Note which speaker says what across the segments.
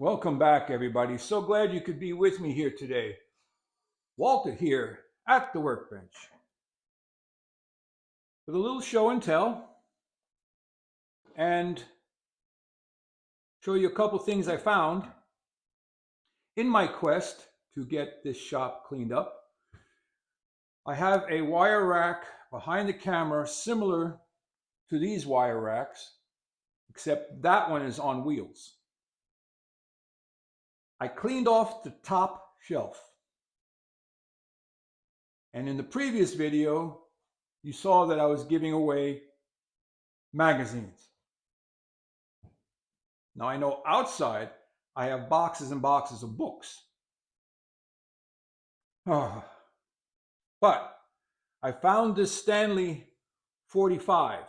Speaker 1: Welcome back, everybody. So glad you could be with me here today. Walter here at the workbench with a little show and tell and show you a couple things I found in my quest to get this shop cleaned up. I have a wire rack behind the camera similar to these wire racks, except that one is on wheels. I cleaned off the top shelf. And in the previous video, you saw that I was giving away magazines. Now I know outside I have boxes and boxes of books. But I found this Stanley 45,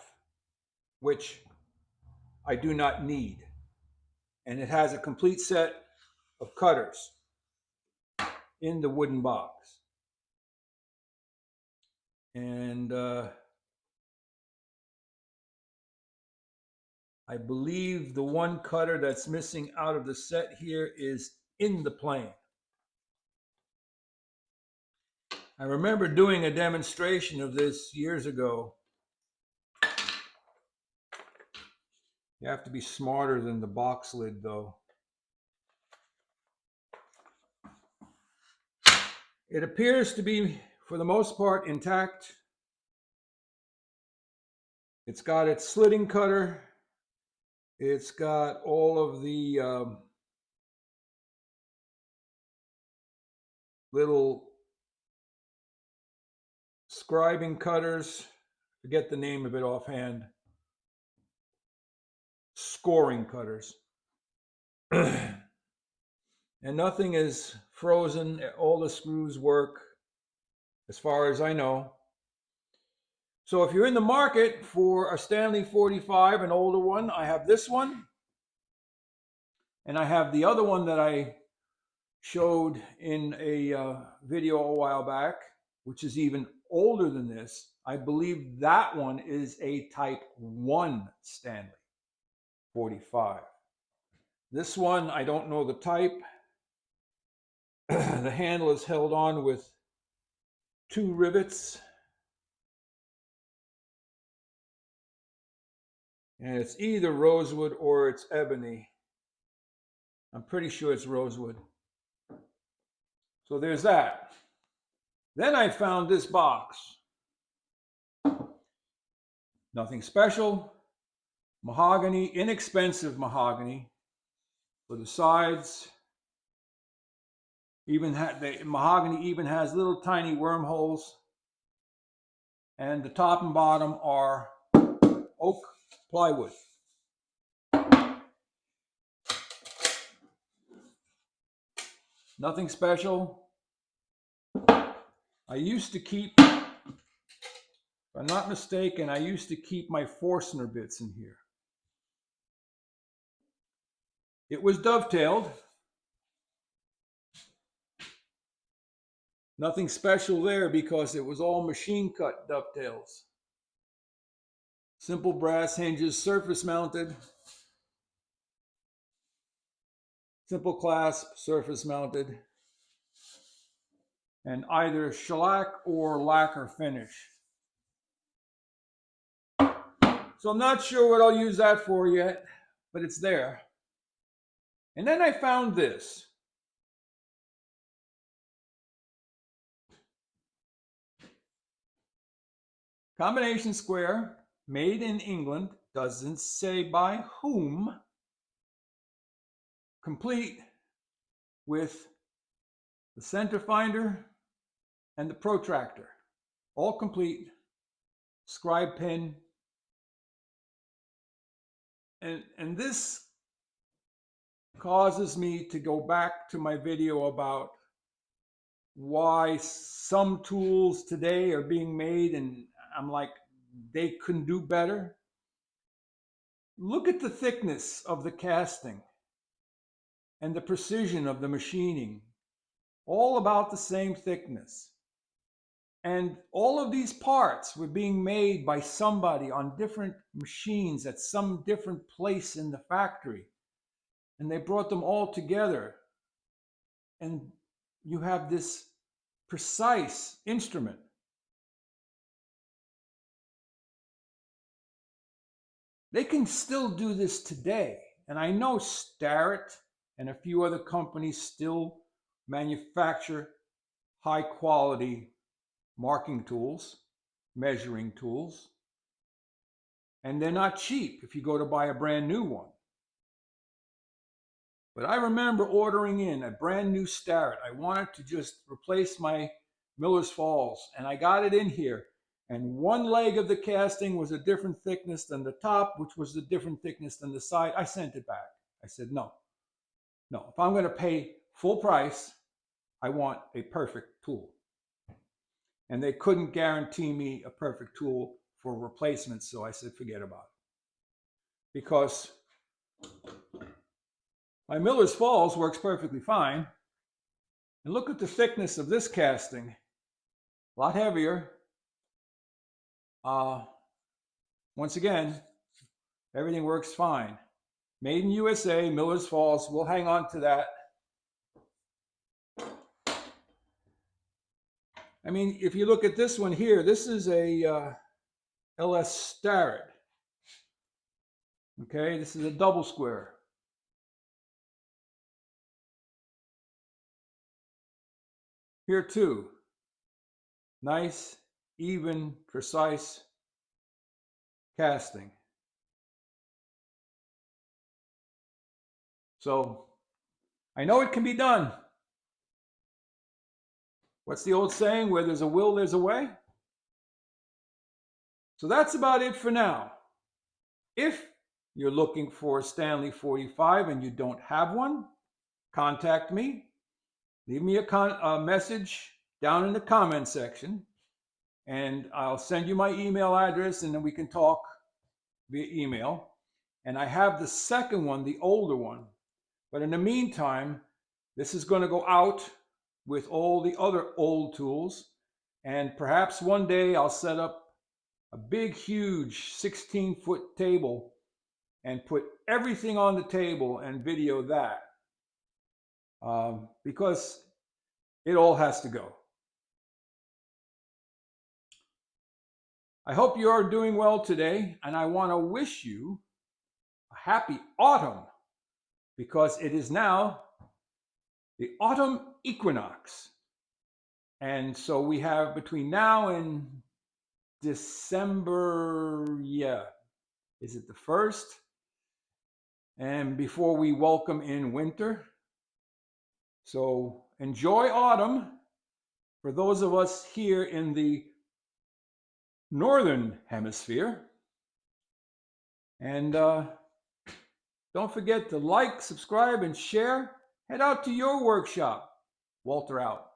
Speaker 1: which I do not need. And it has a complete set of cutters in the wooden box. And I believe the one cutter that's missing out of the set here is in the plane. I remember doing a demonstration of this years ago. You have to be smarter than the box lid, though. It appears to be, for the most part, intact. It's got its slitting cutter. It's got all of the little scribing cutters. Forget the name of it offhand. Scoring cutters. And nothing is frozen. All the screws work as far as I know. So if you're in the market for a Stanley 45, an older one, I have this one. And I have the other one that I showed in a video a while back, which is even older than this. I believe that one is a Type 1 Stanley 45. This one, I don't know the type. The handle is held on with 2 rivets. And it's either rosewood or it's ebony. I'm pretty sure it's rosewood. So there's that. Then I found this box. Nothing special. Mahogany, inexpensive mahogany for the sides. Even the mahogany even has little tiny wormholes. And the top and bottom are oak plywood. Nothing special. I used to keep, if I'm not mistaken, I used to keep my Forstner bits in here. It was dovetailed. Nothing special there because it was all machine cut dovetails. Simple brass hinges, surface mounted. Simple clasp, surface mounted. And either shellac or lacquer finish. So I'm not sure what I'll use that for yet, but it's there. And then I found this. Combination square, made in England, doesn't say by whom, complete with the center finder and the protractor, all complete, scribe pin. And this causes me to go back to my video about why some tools today are being made and I'm like, they couldn't do better. Look at the thickness of the casting and the precision of the machining, all about the same thickness. And all of these parts were being made by somebody on different machines at some different place in the factory. and they brought them all together, and you have this precise instrument. They can still do this today. And I know Starrett and a few other companies still manufacture high quality marking tools, measuring tools, and they're not cheap if you go to buy a brand new one. But I remember ordering in a brand new Starrett. I wanted to just replace my Miller's Falls, and I got it in here. And one leg of the casting was a different thickness than the top, which was a different thickness than the side. I sent it back. I said, no. If I'm going to pay full price, I want a perfect tool. And they couldn't guarantee me a perfect tool for replacement, so I said, forget about it. Because my Miller's Falls works perfectly fine. And look at the thickness of this casting. A lot heavier. Once again, everything works fine. Made in USA, Miller's Falls. We'll hang on to that. I mean, if you look at this one here, this is a LS Starrett. Okay, this is a double square. Here too, nice, even, precise casting. So I know it can be done. What's the old saying? Where there's a will, there's a way. So that's about it for now. If you're looking for a Stanley 45 and you don't have one, contact me. Leave me a message down in the comment section, and I'll send you my email address, and then we can talk via email. And I have the second one, the older one. But in the meantime, this is going to go out with all the other old tools. And perhaps one day I'll set up a big, huge 16-foot table and put everything on the table and video that. Because it all has to go. I hope you are doing well today, and I want to wish you a happy autumn, because it is now the autumn equinox. And so we have between now and December, is it the 1st? And before we welcome in winter. So enjoy autumn for those of us here in the northern hemisphere. And don't forget to like, subscribe, and share. Head out to your workshop. Walter out.